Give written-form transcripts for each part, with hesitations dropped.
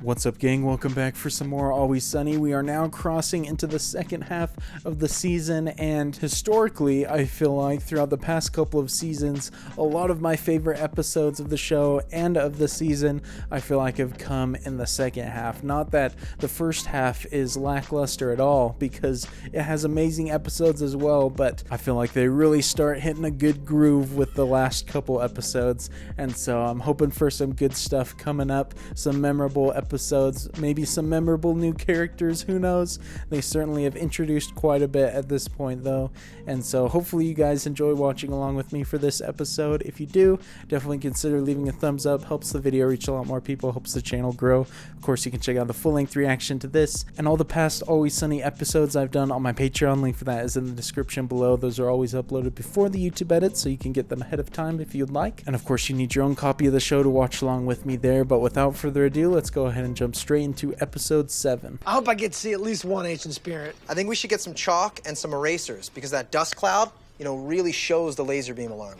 What's up, gang? Welcome back for some more Always Sunny. We are now crossing into the second half of the season, and historically, I feel like throughout the past couple of seasons, a lot of my favorite episodes of the show and of the season, I feel like have come in the second half. Not that the first half is lackluster at all, because it has amazing episodes as well, but I feel like they really start hitting a good groove with the last couple episodes, and so I'm hoping for some good stuff coming up, some memorable episodes, maybe some memorable new characters, who knows. They certainly have introduced quite a bit at this point though, and so hopefully you guys enjoy watching along with me for this episode. If you do, definitely consider leaving a thumbs up. Helps the video reach a lot more people, helps the channel grow. Of course, you can check out the full-length reaction to this and all the past Always Sunny episodes I've done on my Patreon. Link for that is in the description below. Those are always uploaded before the YouTube edit, so you can get them ahead of time if you'd like. And of course, you need your own copy of the show to watch along with me there. But without further ado, let's go ahead and jump straight into episode 7. I hope I get to see at least one ancient spirit. I think we should get some chalk and some erasers, because that dust cloud, really shows the laser beam alarm.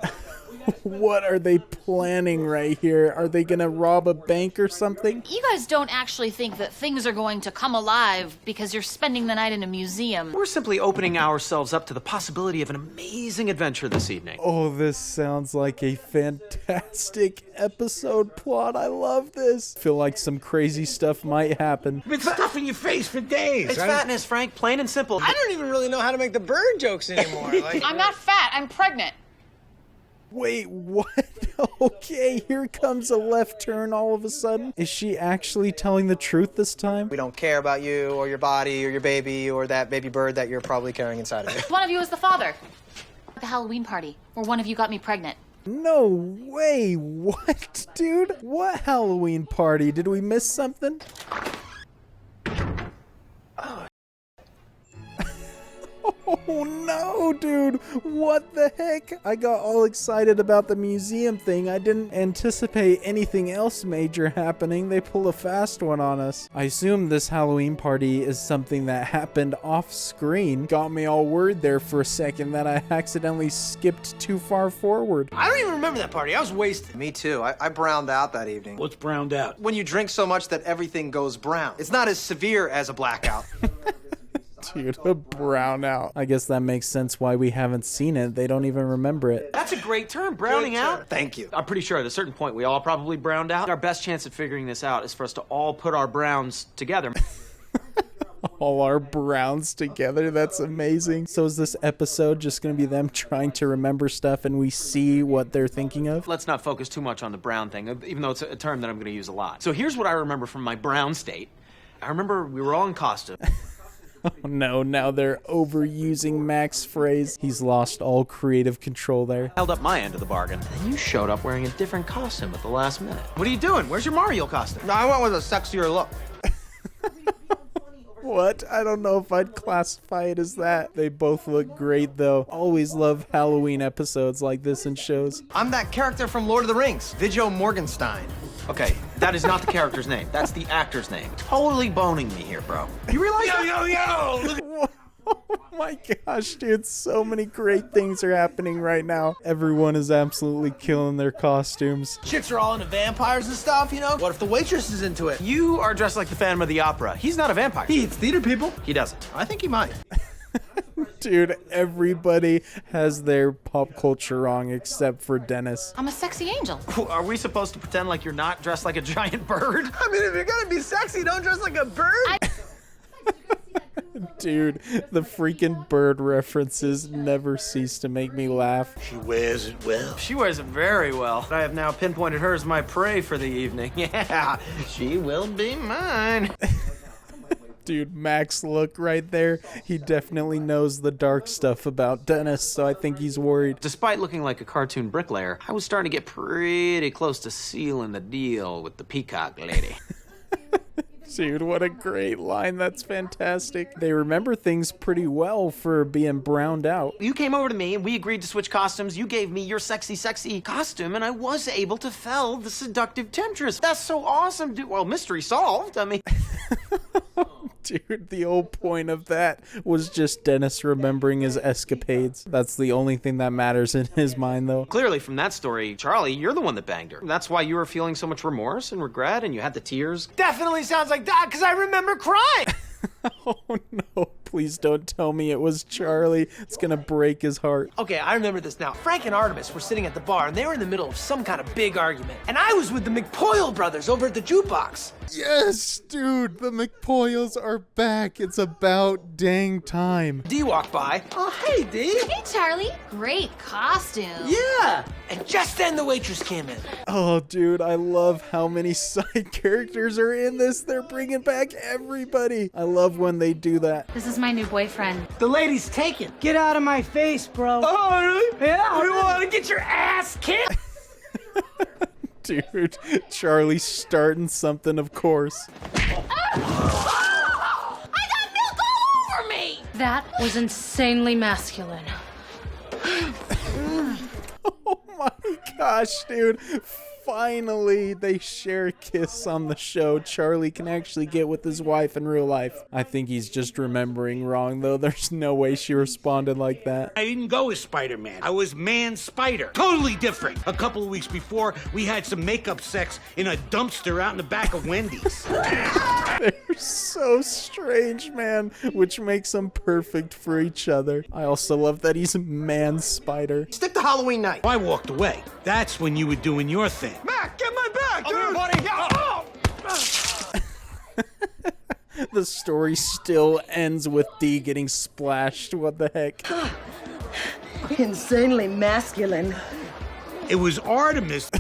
What are they planning right here? Are they gonna rob a bank or something? You guys don't actually think that things are going to come alive because you're spending the night in a museum. We're simply opening ourselves up to the possibility of an amazing adventure this evening. Oh, this sounds like a fantastic episode plot. I love this. Feel like some crazy stuff might happen. I've been stuffing your face for days. It's fatness, Frank. Plain and simple. I don't even really know how to make the bird jokes anymore. I'm not fat, I'm pregnant. Wait, what? Okay, here comes a left turn all of a sudden. Is she actually telling the truth this time? We don't care about you or your body or your baby or that baby bird that you're probably carrying inside of you. One of you is the father. At the Halloween party, where one of you got me pregnant. No way. What, dude? What Halloween party? Did we miss something? Oh no, dude, what the heck? I got all excited about the museum thing. I didn't anticipate anything else major happening. They pull a fast one on us. I assume this Halloween party is something that happened off screen. Got me all worried there for a second that I accidentally skipped too far forward. I don't even remember that party. I was wasted. Me too. I browned out that evening. What's browned out? When you drink so much that everything goes brown. It's not as severe as a blackout. Dude, a brownout. I guess that makes sense why we haven't seen it. They don't even remember it. That's a great term, browning out. Thank you. I'm pretty sure at a certain point we all probably browned out. Our best chance at figuring this out is for us to all put our browns together. All our browns together. That's amazing. So is this episode just going to be them trying to remember stuff and we see what they're thinking of? Let's not focus too much on the brown thing, even though it's a term that I'm going to use a lot. So here's what I remember from my brown state. I remember we were all in costume. Oh no, now they're overusing Mac's phrase. He's lost all creative control there. Held up my end of the bargain. And you showed up wearing a different costume at the last minute. What are you doing? Where's your Mario costume? No, I went with a sexier look. What? I don't know if I'd classify it as that. They both look great though. Always love Halloween episodes like this in shows. I'm that character from Lord of the Rings, Viggo Morgenstein. Okay, that is not the character's name. That's the actor's name. Totally boning me here, bro. You realize Yo! Oh my gosh, dude, so many great things are happening right now. Everyone is absolutely killing their costumes. Chicks are all into vampires and stuff, What if the waitress is into it? You are dressed like the Phantom of the Opera. He's not a vampire. He eats theater people. He doesn't. I think he might. Dude, everybody has their pop culture wrong except for Dennis. I'm a sexy angel. Are we supposed to pretend like you're not dressed like a giant bird? I mean, if you're gonna be sexy, don't dress like a bird. Dude, the freaking bird references never cease to make me laugh. She wears it well. She wears it very well. I have now pinpointed her as my prey for the evening. Yeah, she will be mine. Dude, Mac's look right there. He definitely knows the dark stuff about Dennis, so I think he's worried. Despite looking like a cartoon bricklayer, I was starting to get pretty close to sealing the deal with the peacock lady. Dude, what a great line. That's fantastic. They remember things pretty well for being browned out. You came over to me and we agreed to switch costumes. You gave me your sexy, sexy costume and I was able to fell the seductive temptress. That's so awesome, dude. Well, mystery solved. I mean... Dude, the whole point of that was just Dennis remembering his escapades. That's the only thing that matters in his mind, though. Clearly, from that story, Charlie, you're the one that banged her. That's why you were feeling so much remorse and regret, and you had the tears. Definitely sounds like that, because I remember crying. Oh no, please don't tell me it was Charlie. It's gonna break his heart. Okay, I remember this now. Frank and Artemis were sitting at the bar, and they were in the middle of some kind of big argument. And I was with the McPoyle brothers over at the jukebox. Yes, dude, the McPoyles are back. It's about dang time. Dee walked by. Oh, hey, Dee. Hey, Charlie. Great costume. Yeah. And just then the waitress came in. Oh, dude, I love how many side characters are in this. They're bringing back everybody. I love when they do that. This is my new boyfriend. The lady's taken. Get out of my face, bro. Oh, really? Yeah. You want to get your ass kicked? Dude, Charlie's starting something, of course. I got milk all over me! That was insanely masculine. Oh my gosh, dude. Finally, they share a kiss on the show. Charlie can actually get with his wife in real life. I think he's just remembering wrong, though. There's no way she responded like that. I didn't go as Spider-Man. I was Man-Spider. Totally different. A couple of weeks before, we had some makeup sex in a dumpster out in the back of Wendy's. They're so strange, man, which makes them perfect for each other. I also love that he's Man-Spider. Stick to Halloween night. I walked away. That's when you were doing your thing. Mac, get my bag, dude. Buddy. Yeah. The story still ends with Dee getting splashed. What the heck? Insanely masculine. It was Artemis.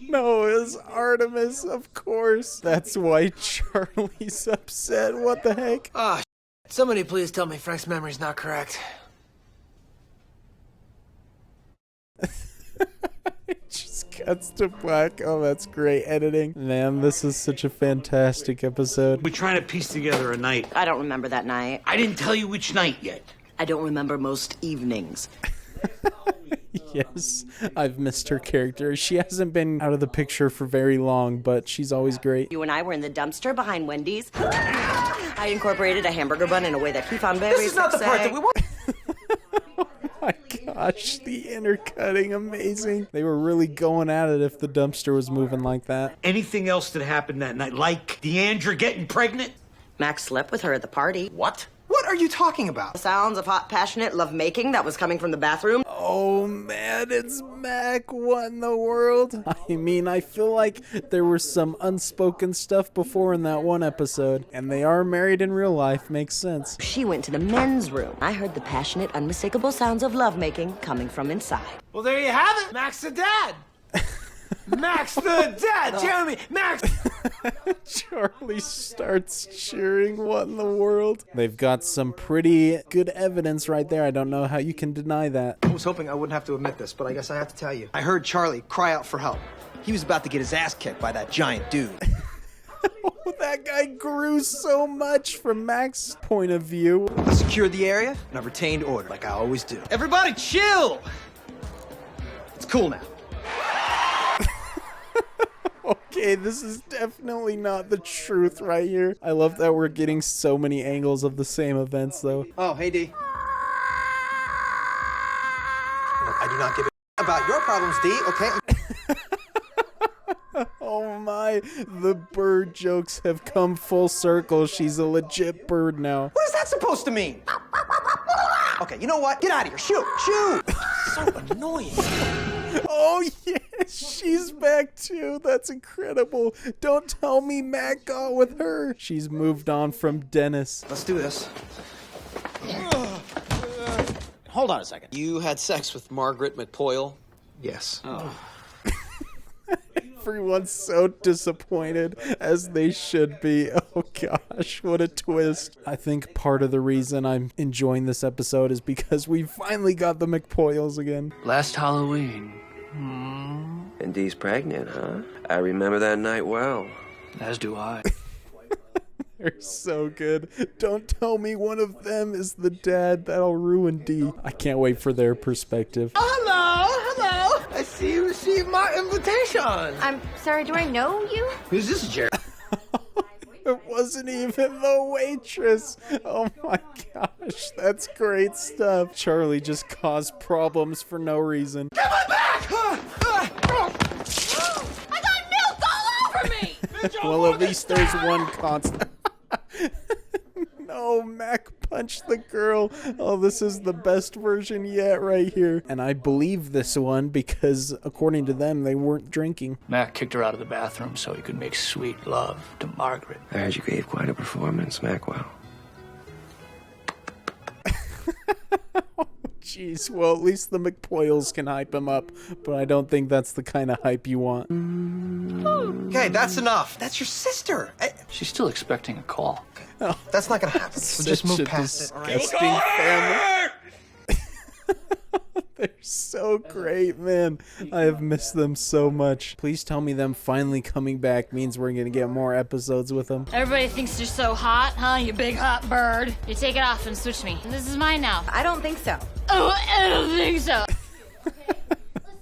No, it was Artemis, of course. That's why Charlie's upset. What the heck? Somebody please tell me Frank's memory's not correct. It just cuts to black. Oh, that's great editing. Man, this is such a fantastic episode. We're trying to piece together a night. I don't remember that night. I didn't tell you which night yet. I don't remember most evenings. Yes, I've missed her character. She hasn't been out of the picture for very long, but she's always great. You and I were in the dumpster behind Wendy's. I incorporated a hamburger bun in a way that he found very This is not the part that we want. Oh my gosh, the intercutting, amazing. They were really going at it if the dumpster was moving like that. Anything else that happened that night? Like Deandra getting pregnant? Max slept with her at the party. What? What are you talking about? Sounds of hot, passionate lovemaking that was coming from the bathroom. Oh man, it's Mac. What in the world? I mean, I feel like there was some unspoken stuff before in that one episode, and they are married in real life. Makes sense. She went to the men's room. I heard the passionate, unmistakable sounds of lovemaking coming from inside. Well, there you have it. Max the dad. Max the dad. Jeremy, Max. Charlie starts cheering. What in the world? They've got some pretty good evidence right there. I don't know how you can deny that. I was hoping I wouldn't have to admit this, but I guess I have to tell you. I heard Charlie cry out for help. He was about to get his ass kicked by that giant dude. Oh, that guy grew so much from Mac's point of view. I secured the area, and I've retained order, like I always do. Everybody chill! It's cool now. Okay, this is definitely not the truth right here. I love that we're getting so many angles of the same events, though. Oh, hey, D. I do not give a about your problems, D, okay? Oh my, the bird jokes have come full circle. She's a legit bird now. What is that supposed to mean? Okay, you know what? Get out of here. Shoot! Shoot! So annoying. Oh yes, she's back too. That's incredible. Don't tell me Mac got with her. She's moved on from Dennis. Let's do this. Hold on a second. You had sex with Margaret McPoyle? Yes. Oh. Everyone's so disappointed, as they should be. Oh gosh, what a twist. I think part of the reason I'm enjoying this episode is because we finally got the McPoyles again. Last Halloween. And Dee's pregnant, huh? I remember that night well. As do I. They're so good. Don't tell me one of them is the dad. That'll ruin Dee. I can't wait for their perspective. Hello. I see you received my invitation. I'm sorry, do I know you? Who's this, Jerry? It wasn't even the waitress. Oh my gosh, that's great stuff. Charlie just caused problems for no reason. Give it back! I got milk all over me! Well, at least there's one constant. No, Mac punched the girl. Oh, this is the best version yet right here. And I believe this one because, according to them, they weren't drinking. Mac kicked her out of the bathroom so he could make sweet love to Margaret. I heard you gave quite a performance, McPoyle. Jeez, well, at least the McPoyles can hype him up, but I don't think that's the kind of hype you want. Okay, that's enough. That's your sister. She's still expecting a call. Oh, That's not gonna happen. So just such move a past it. All right? disgusting family. They're so great, man. I have missed them so much. Please tell me them finally coming back means we're gonna get more episodes with them. Everybody thinks you're so hot, huh? You big hot bird. You take it off and switch me. This is mine now. I don't think so. Oh, I don't think so.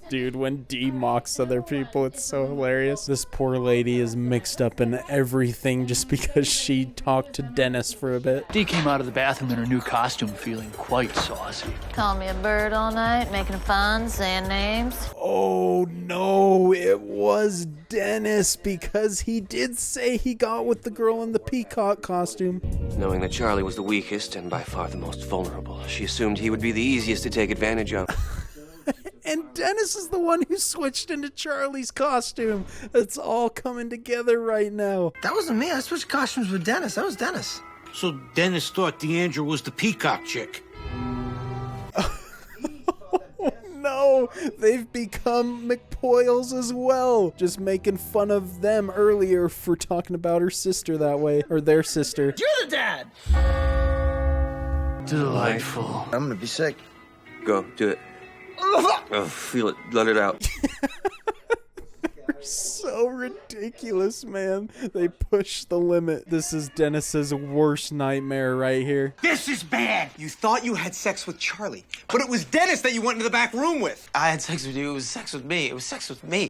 Dude, when Dee mocks other people, it's so hilarious. This poor lady is mixed up in everything just because she talked to Dennis for a bit. Dee came out of the bathroom in her new costume feeling quite saucy. Call me a bird all night, making fun, saying names. Oh no, it was Dennis because he did say he got with the girl in the peacock costume. Knowing that Charlie was the weakest and by far the most vulnerable, she assumed he would be the easiest to take advantage of. And Dennis is the one who switched into Charlie's costume. It's all coming together right now. That wasn't me. I switched costumes with Dennis. That was Dennis. So Dennis thought Deandra was the peacock chick. No, they've become McPoyles as well. Just making fun of them earlier for talking about her sister that way, or their sister. You're the dad. Delightful. I'm gonna be sick. Go, do it. Oh, feel it. Let it out. So ridiculous, man. They push the limit. This is Dennis's worst nightmare right here. This is bad. You thought you had sex with Charlie, but it was Dennis that you went into the back room with. I had sex with you. It was sex with me. It was sex with me.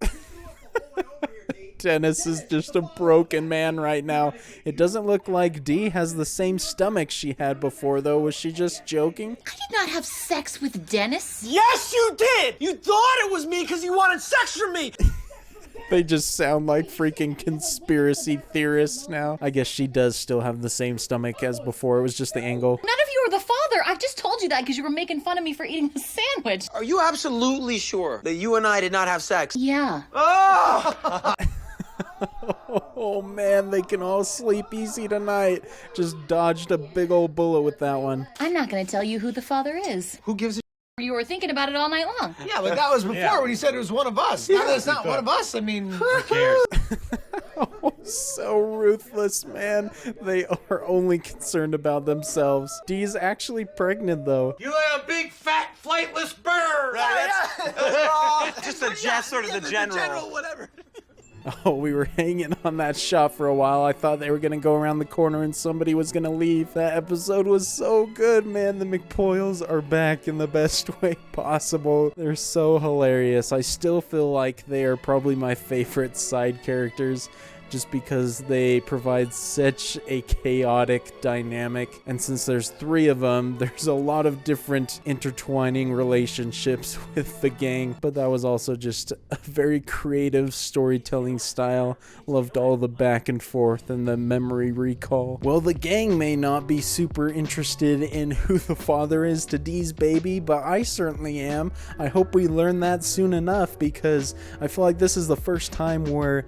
Dennis is just a broken man right now. It doesn't look like Dee has the same stomach she had before, though. Was she just joking? I did not have sex with Dennis. Yes, you did. You thought it was me because you wanted sex from me. They just sound like freaking conspiracy theorists now. I guess she does still have the same stomach as before. It was just the angle. None of you are the father. I just told you that because you were making fun of me for eating the sandwich. Are you absolutely sure that you and I did not have sex? Yeah. Oh! Oh man, they can all sleep easy tonight. Just dodged a big old bullet with that one. I'm not going to tell you who the father is. Who gives a You were thinking about it all night long. Yeah, but that was before when he said it was one of us. Now that it's not one of us, I mean... Who cares? Oh, so ruthless, man. They are only concerned about themselves. Dee's actually pregnant, though. You had a big, fat, flightless bird. Just a jest, sort of the general. Whatever. Oh, we were hanging on that shot for a while. I thought they were going to go around the corner and somebody was going to leave. That episode was so good, man. The McPoyles are back in the best way possible. They're so hilarious. I still feel like they are probably my favorite side characters, just because they provide such a chaotic dynamic. And since there's 3 of them, there's a lot of different intertwining relationships with the gang. But that was also just a very creative storytelling style. Loved all the back and forth and the memory recall. Well, the gang may not be super interested in who the father is to Dee's baby, but I certainly am. I hope we learn that soon enough, because I feel like this is the first time where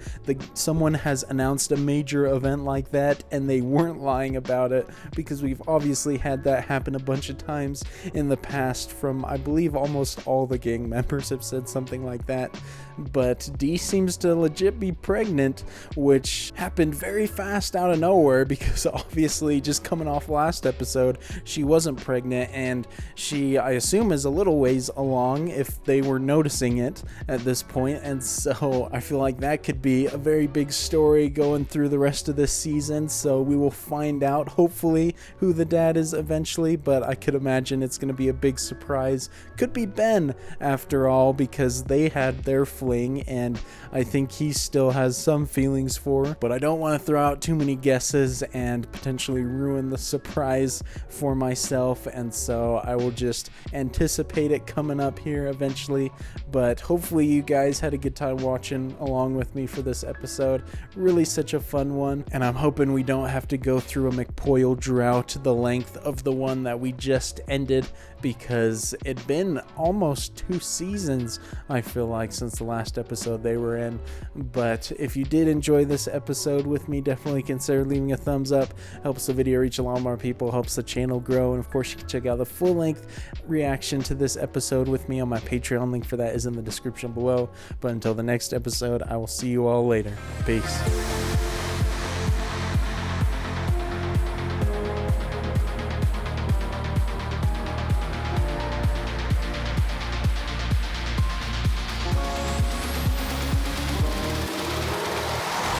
someone has announced a major event like that and they weren't lying about it, because we've obviously had that happen a bunch of times in the past from, I believe, almost all the gang members have said something like that. But Dee seems to legit be pregnant, which happened very fast out of nowhere, because obviously just coming off last episode she wasn't pregnant, and she, I assume, is a little ways along if they were noticing it at this point. And so I feel like that could be a very big story going through the rest of this season. So we will find out, hopefully, who the dad is eventually, but I could imagine it's going to be a big surprise. Could be Ben after all, because they had their fling, and I think he still has some feelings for, but I don't want to throw out too many guesses and potentially ruin the surprise for myself, and so I will just anticipate it coming up here eventually. But hopefully you guys had a good time watching along with me for this episode. Really such a fun one, and I'm hoping we don't have to go through a McPoyle drought the length of the one that we just ended, because it'd been almost 2 seasons, I feel like, since the last episode they were in. But if you did enjoy this episode with me, definitely consider leaving a thumbs up. Helps the video reach a lot more people, helps the channel grow, and of course you can check out the full-length reaction to this episode with me on my Patreon. Link for that is in the description below. But until the next episode, I will see you all later. Peace.